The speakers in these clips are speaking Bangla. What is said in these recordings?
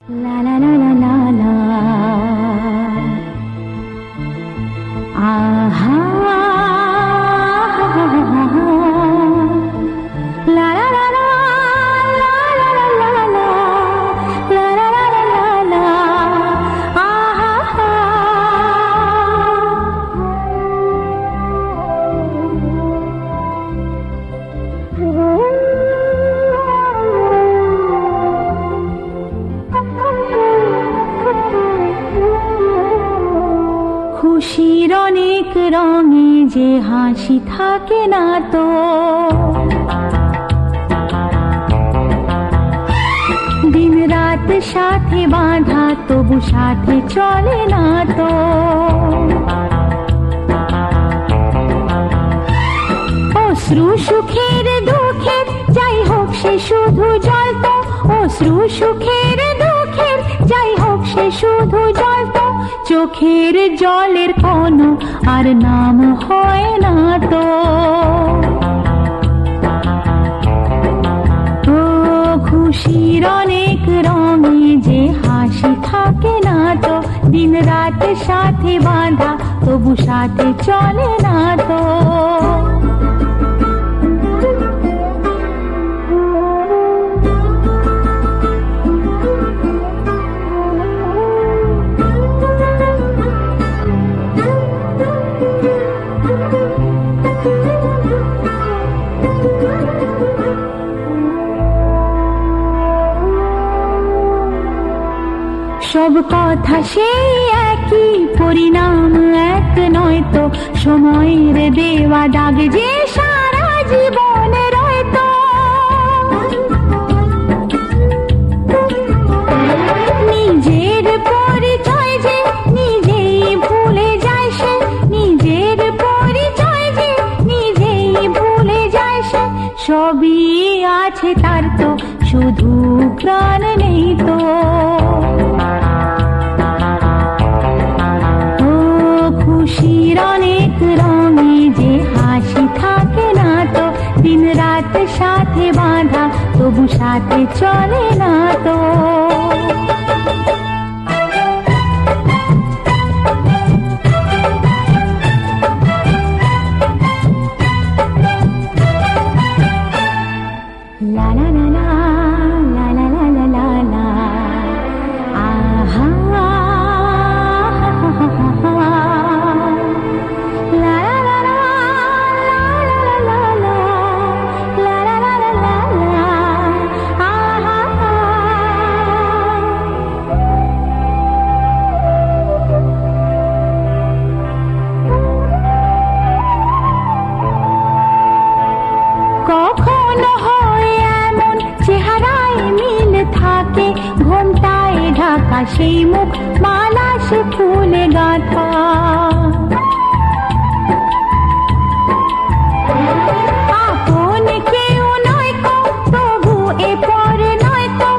লা লা লা লা লা লা আহা লা লা লা লা লা লা লা লা লা লা লা লা আহা খুশির অনেক রঙে যে হাসি থাকে না তো, দিন রাত সাথে বাঁধা তবু সাথে চলে না তো। অশ্রু সুখের দুঃখের যাই হোক সে শুধু জ্বলতো, অশ্রু সুখের দুঃখের যাই হোক সে শুধু জ্বলতো। চোখের জলের কোনো আর নাম হয় না তো। ও খুশির অনেক রঙে যে হাসি থাকে না তো, দিন রাত সাথে বাঁধা তবু সাথে চলে না তো। সব কথা সেই একই, পরিণাম এক নয় তো। সময়ের দেওয়া দাগ যে সারা জীবনে রয়তো। নিজের পরিচয় যে নিজেই ভুলে যায় সে, নিজের পরিচয় যে নিজেই ভুলে যায় সে। সবই আছে তার তো, শুধু প্রাণ নেই তো। খুশির অনেক রঙে যে হাসি থাকে না তো, দিন রাত সাথে বাঁধা তবু সাথে চলে না তো। লা লা লা লা লা লা লা লা লা আহা কখনো হয় এমন চেহারায় মিল থাকে, ঘোমটায় ঢাকা সেই মুখ মালা সে ফুলে গাঁথা। আপন কেউ নয় কো তবু এ পরে নয় তো,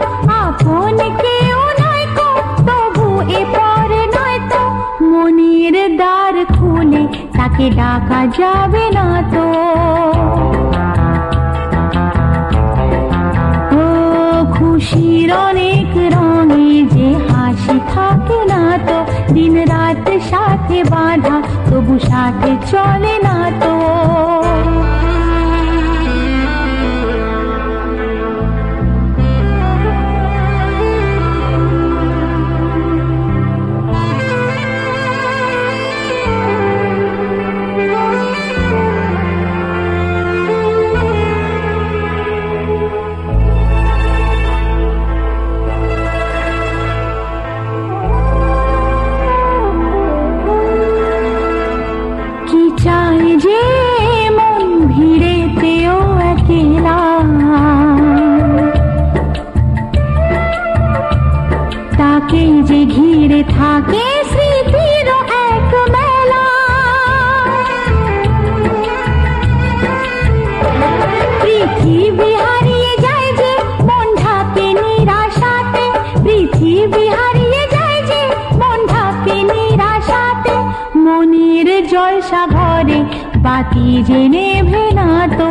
আপন কেউ নয় কো তবু এ পরে নয় তো। মনের দ্বার খুলে তাকে ডাকা যাবে না তো। খুশির অনেক রঙে যে হাসি থাকে না তো, দিন রাত সাথে বাঁধা তবু সাথে চলে না তো। চাই যে মন ভিড়েতেও একলা, তাকে যে ঘিরে থাকে স্মৃতির এক মেলা। পৃথিবী হারিয়ে যায় যে মন ঢাকে নিরাশাতে, পৃথিবী হারিয়ে যায় যে মন ঢাকে নিরাশাতে। মনের জলসা ঘরে বাতি যে নেভে না তো।